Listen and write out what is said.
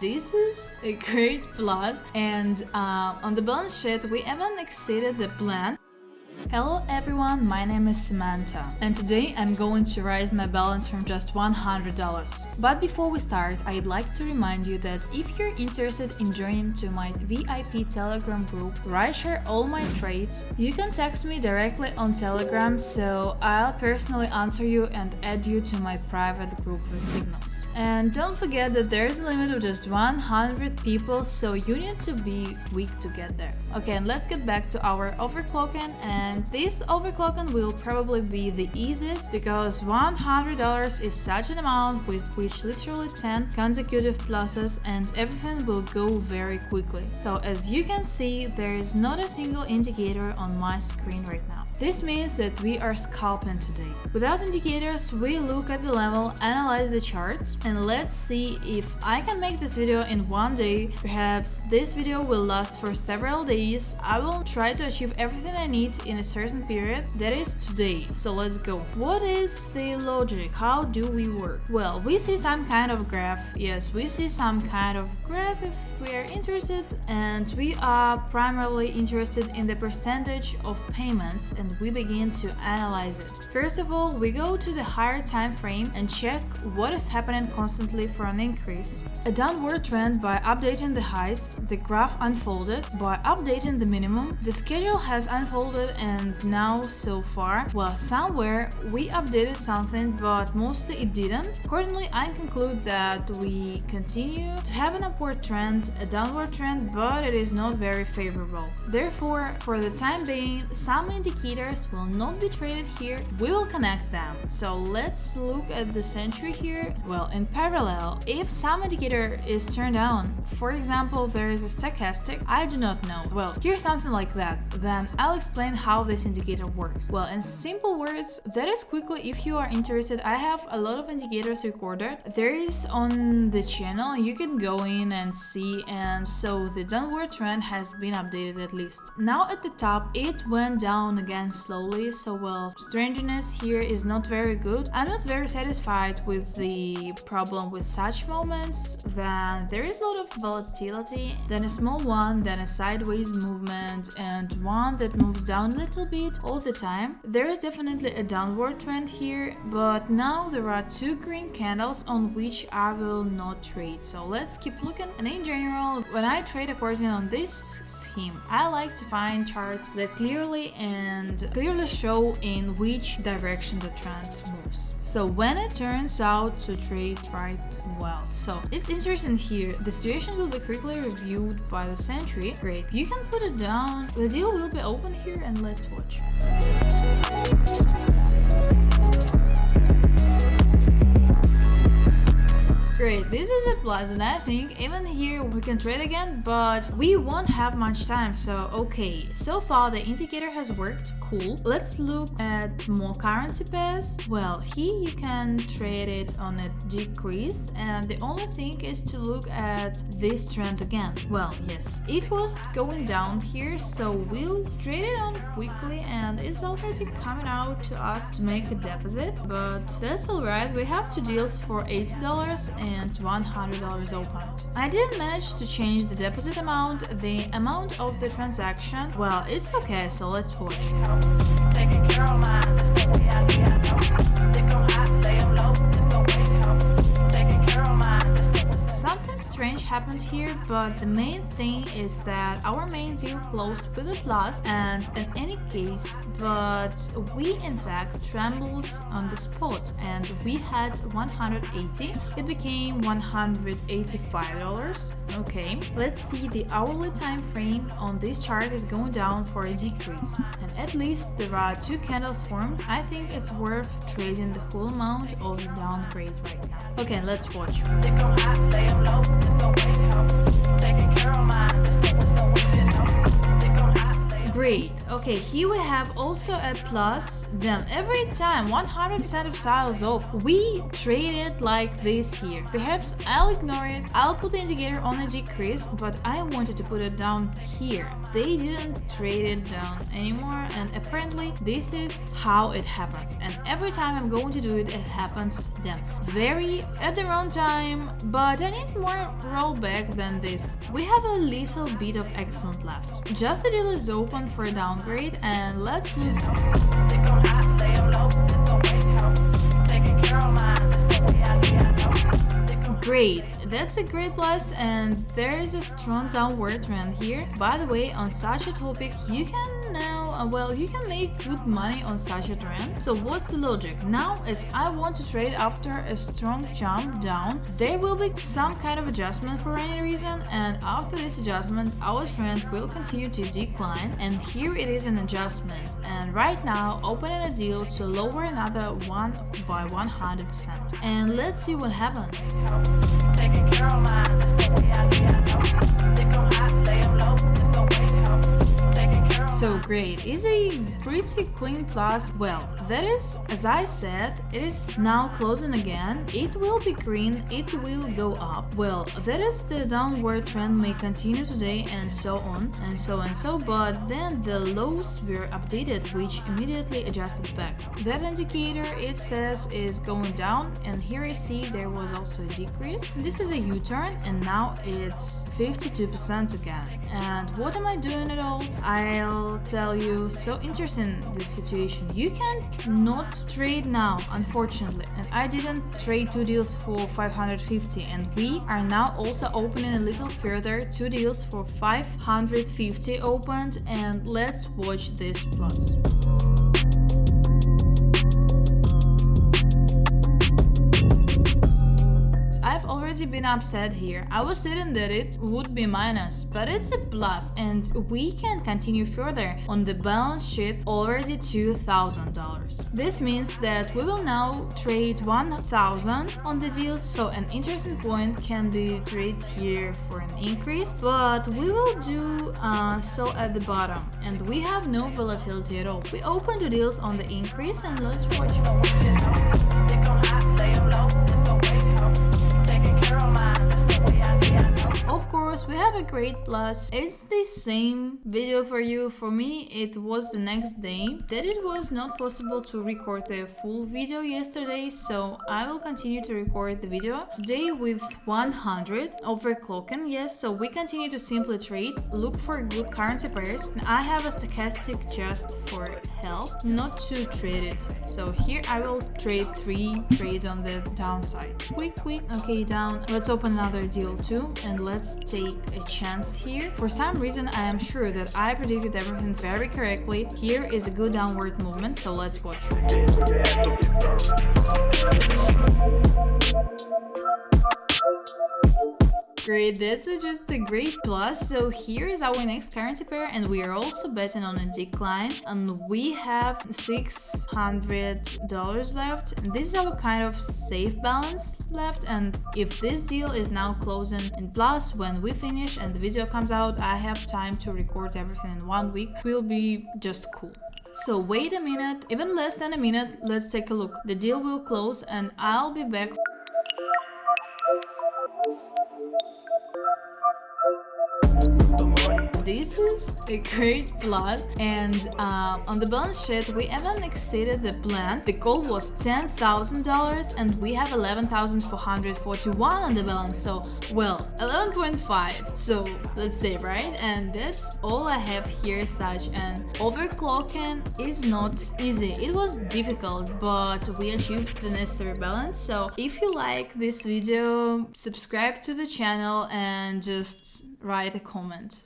this is a great plus, and on the balance sheet we even exceeded the plan. Hello everyone, my name is Samantha, and today I'm going to raise my balance from just $100. But before we start, I'd like to remind you that if you're interested in joining to my VIP Telegram group where I share all my trades, you can text me directly on Telegram, so I'll personally answer you and add you to my private group with signals. And don't forget that there's a limit of just 100 people, so you need to be quick to get there. Okay, and let's get back to our overclocking, and this overclocking will probably be the easiest because $100 is such an amount with which literally 10 consecutive pluses and everything will go very quickly. So as you can see, there is not a single indicator on my screen right now. This means that we are scalping today. Without indicators, we look at the level, analyze the charts, and let's see if I can make this video in one day. Perhaps this video will last for several days. I will try to achieve everything I need in a certain period, that is today. So let's go. What is the logic? How do we work? Well, we see some kind of graph. Yes, we see some kind of graph if we are interested, and we are primarily interested in the percentage of payments, and we begin to analyze it. First of all, we go to the higher time frame and check what is happening constantly for an increase. A downward trend by updating the highs, the graph unfolded by updating the minimum, the schedule has unfolded, and now so far, well, somewhere we updated something but mostly it didn't. Accordingly, I conclude that we continue to have an upward trend, a downward trend, but it is not very favorable. Therefore, for the time being, some indicators will not be traded here. We will connect them. So let's look at the century here. Well, in parallel, if some indicator is turned on, for example, there is a stochastic, I do not know. Well, here's something like that. Then I'll explain how this indicator works. Well, in simple words, that is quickly, if you are interested, I have a lot of indicators recorded. There is on the channel, you can go in and see, and so the downward trend has been updated at least. Now at the top, it went down again slowly, so well, strangeness here is not very good. I'm not very satisfied with the problem with such moments. Then there is a lot of volatility, then a small one, then a sideways movement, and one that moves down a little bit all the time. There is definitely a downward trend here, but now there are two green candles on which I will not trade. So let's keep looking. And in general, when I trade according on this scheme, I like to find charts that clearly show in which direction the trend moves. So when it turns out to trade right well. So it's interesting here. The situation will be quickly reviewed by the century. Great. You can put it down. The deal will be open here and let's watch. Great, this is a plus, and I think even here we can trade again, but we won't have much time. So okay, so far the indicator has worked. Cool. Let's look at more currency pairs. Well, here you can trade it on a decrease, and the only thing is to look at this trend again. Well, yes, it was going down here, so we'll trade it on quickly, and it's already coming out to us to make a deposit, but that's alright. We have two deals for $80 and $100 opened. I didn't manage to change the deposit amount, the amount of the transaction. Well, it's okay, so let's watch. Something strange happened here, but the main thing is that our main deal closed with a plus, and in any case, but we in fact trembled on the spot and we had 180. It became $185. Okay, let's see, the hourly time frame on this chart is going down for a decrease, and at least there are two candles formed. I think it's worth trading the whole amount of the downgrade right now. Okay, let's watch. Great. Okay, here we have also a plus. Then every time 100% of tiles off, we trade it like this here. Perhaps I'll ignore it. I'll put the indicator on a decrease, but I wanted to put it down here. They didn't trade it down anymore, and apparently this is how it happens. And every time I'm going to do it, it happens then very at the wrong time, but I need more rollback than this. We have a little bit of excellent left. Just the deal is open for a downgrade, and let's look. Great, that's a great plus, and there is a strong downward trend here. By the way, on such a topic, you can you can make good money on such a trend. So what's the logic? Now, as I want to trade after a strong jump down, there will be some kind of adjustment for any reason, and after this adjustment, our trend will continue to decline, and here it is an adjustment. And right now, opening a deal to lower another one by 100%. And let's see what happens. So great, it's a pretty clean plus. Well, that is, as I said, it is now closing again. It will be green, it will go up. Well, that is the downward trend may continue today, and so on and so and so, but then the lows were updated, which immediately adjusted back. That indicator, it says, is going down, and here I see there was also a decrease. This is a U-turn, and now it's 52% again. And what am I doing at all? I'll tell you. So interesting, this situation. You can not trade now, unfortunately, and I didn't trade two deals for 550, and we are now also opening a little further. Two deals for 550 opened, and let's watch this plus. Already been upset here. I was certain that it would be minus, but it's a plus, and we can continue further. On the balance sheet, already $2,000. This means that we will now trade 1,000 on the deal, so an interesting point can be traded here for an increase, but we will do so at the bottom, and we have no volatility at all. We open the deals on the increase, and let's watch. Of course, we have a great plus. It's the same video for you. For me, it was the next day that it was not possible to record the full video yesterday, so I will continue to record the video today with 100 overclocking. Yes, so we continue to simply trade, look for good currency pairs, and I have a stochastic just for help, not to trade it. So here I will trade 3 trades on the downside. Quick, okay, down. Let's open another deal too, and let's take a chance here. For some reason, I am sure that I predicted everything very correctly. Here is a good downward movement, so let's watch. Great, that's just a great plus. So here is our next currency pair, and we are also betting on a decline, and we have $600 left. And this is our kind of safe balance left, and if this deal is now closing in plus when we finish and the video comes out, I have time to record everything in 1 week. Will be just cool. So wait a minute, even less than a minute, let's take a look. The deal will close and I'll be back. This is a great plus, and on the balance sheet we even exceeded the plan. The goal was $10,000 and we have 11,441 on the balance, so well, 11.5, so let's say, right? And that's all I have here. Such an overclocking is not easy. It was difficult, but we achieved the necessary balance. So if you like this video, subscribe to the channel and just write a comment.